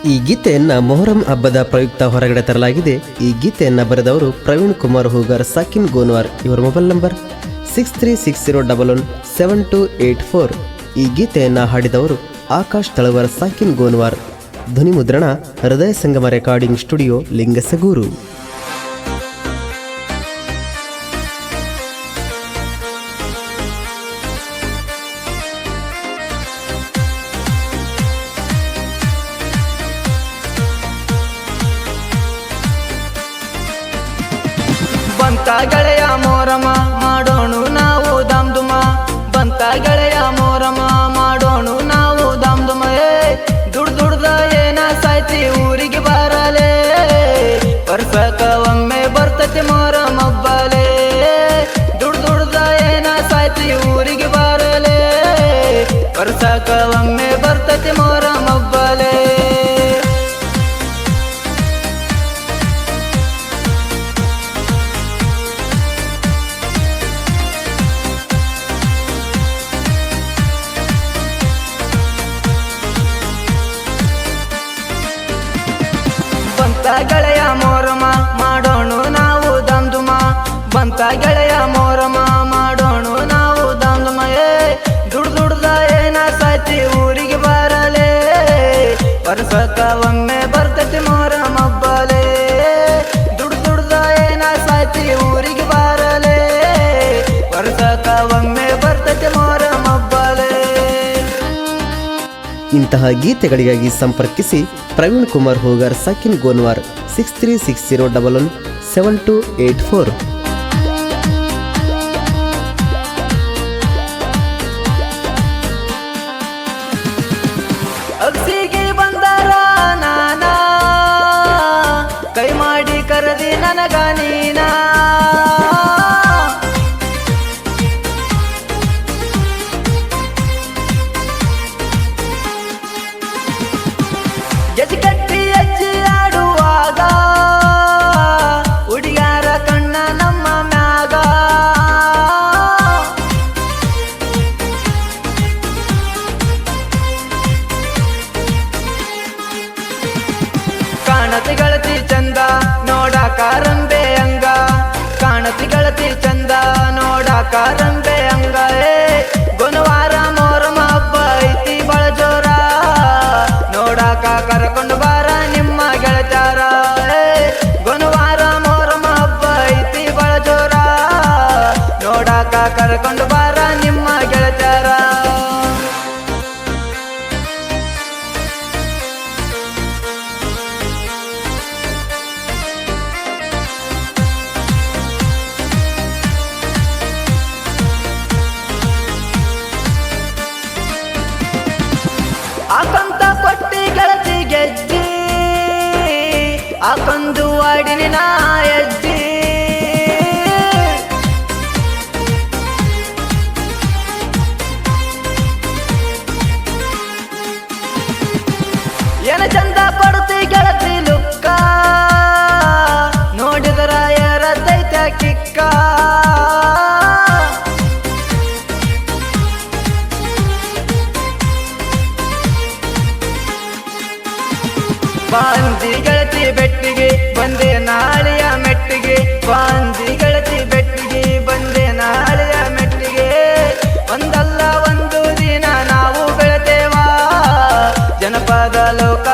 ಈ ಗೀತೆಯನ್ನ ಮೊಹರಂ ಹಬ್ಬದ ಪ್ರಯುಕ್ತ ಹೊರಗಡೆ ತರಲಾಗಿದೆ. ಈ ಗೀತೆಯನ್ನ ಬರೆದವರು ಪ್ರವೀಣ್ ಕುಮಾರ್ ಹೂಗಾರ್, ಸಾಕಿನ್ ಗೋನ್ವಾರ್. ಇವರ ಮೊಬೈಲ್ ನಂಬರ್ 6360117284. ಈ ಗೀತೆಯನ್ನ ಹಾಡಿದವರು ಆಕಾಶ್ ತಳವರ್, ಸಾಕಿನ್ ಗೋನ್ವಾರ್. ಧ್ವನಿ ಮುದ್ರಣ ಹೃದಯ ಸಂಗಮ ರೆಕಾರ್ಡಿಂಗ್ ಸ್ಟುಡಿಯೋ, ಲಿಂಗಸಗೂರು. ಬಂತ ಗೆಳೆಯ ಮೋರಮ ಮಾಡೋಣ ನಾವು ದಾಮ್ದುಮ, ಬಂತ ಗೆಳೆಯ ಮೋರಮ ಮಾಡೋಣ ನಾವು ದಾಮ್ದುಮ. ದುಡ್ದ ಏನ ಸಾಯ್ತಿ ಊರಿಗೆ ಬಾರಲೆ, ವರ್ಷಕ ಒಮ್ಮೆ ಬರ್ತತಿ ಮೋರಮ ಹಬ್ಬಲೆ. ದುಡ್ದ ಏನ ಸಾಯ್ತಿ ಊರಿಗೆ ಬಾರಲೆ, ವರ್ಷಕ ಒಮ್ಮೆ ಬರ್ತತಿ ಮೋರಮ ಹಬ್ಬಲೆ. ಬಂತ ಗೆಳೆಯ ಮೋರಮ ಮಾಡೋಣ ನಾವು ದಾಮ್ದುಮ, ಬಂತ ಗೆಳೆಯ ಮೋರಮ ಮಾಡೋಣ ನಾವು ದಾಮ್ದುಮ. ದುಡ್ದ ಏನ ಸಾಯ್ತಿ ಊರಿಗೆ ಬಾರಲೆ, ವರ್ಷಕ ಒಮ್ಮೆ ಬರ್ತತಿ ಮೋರಮ ಹಬ್ಬಲೆ. ದುಡ್ದ ಏನ ಸಾಯ್ತಿ ಊರಿಗೆ ಬಾರಲೆ, ವರ್ಷಕ ಒಮ್ಮೆ ಬರ್ತತಿ ಮೋರಮ ಹಬ್ಬಲೆ. ಇಂತಹ ಗೀತೆಗಳಿಗಾಗಿ ಸಂಪರ್ಕಿಸಿ ಪ್ರವೀಣ್ ಕುಮಾರ್ ಹೂಗಾರ್, ಸಾಕಿನ್ ಗೋನ್ವಾರ್. 6360117284. ಅಗ್ಸಿಗೆ ಬಂದಾರ ನಾನ, ಕೈ ಮಾಡಿ ಕರೆದಿ ನನಗ ನೀನ. ಗೆಜ್ಜಿ ಅಜ್ಜಿ ಆಡುವಾಗ ಹುಡುಗಾರ ಕಣ್ಣ ನಮ್ಮ ಮ್ಯಾಗ. ಕಾಣತಿ ಗಳತಿ ಚಂದ ನೋಡಾಕ ರಂಬೆ ಅಂಗ, ಕಾಣತಿ ಗಳತಿ ಚಂದ ನೋಡಾಕ ರಂಬೆ ಅಂಗ. ಗುಣವಾರ ಮೋರಮ ಹಬ್ಬ ಐತಿ ಬಳ ಜೋರ, ನೋಡಾಕ ಕರ್ಕೊಂಡು ಬಾರ ನಿಮ್ಮ ಗೆಳತ್ಯಾರ. ಗುಣವಾರ ಮೋರಮ ಹಬ್ಬ ಐತಿ ಬಳ ಜೋರ, ನೋಡಾಕ ಕರ್ಕೊಂಡು ಬಾರ ನಿಮ್ಮ ಗೆಳತ್ಯಾರ. ಆಕಂತ ಕೊಟ್ಟಿ ಗೆಳತಿ ಗೆಜ್ಜಿ, ಆಕಂದು ಆಡಿನಿ ನಾ ಎಜ್ಜಿ. ಏನ ಚಂದ ಪಡ್ತಿ ಗೆಳತಿ ಲುಕ್ಕ, ನೋಡಿದರ ಏರದೈತ ಕಿಕ್ಕ. ಬಾಂದಿ ಗೆಳತಿ ಬೆಟ್ಟಿಗೆ ಬಂದೆ ನಾಳೆಯ ಮೆಟ್ಟಿಗೆ, ಬಾಂದಿ ಗೆಳತಿ ಬೆಟ್ಟಿಗೆ ಬಂದೆ ನಾಳೆಯ ಮೆಟ್ಟಿಗೆ. ಒಂದಲ್ಲ ಒಂದು ದಿನ ನಾವು ಬೆಳೆತೇವ, ಜನಪದ ಲೋಕ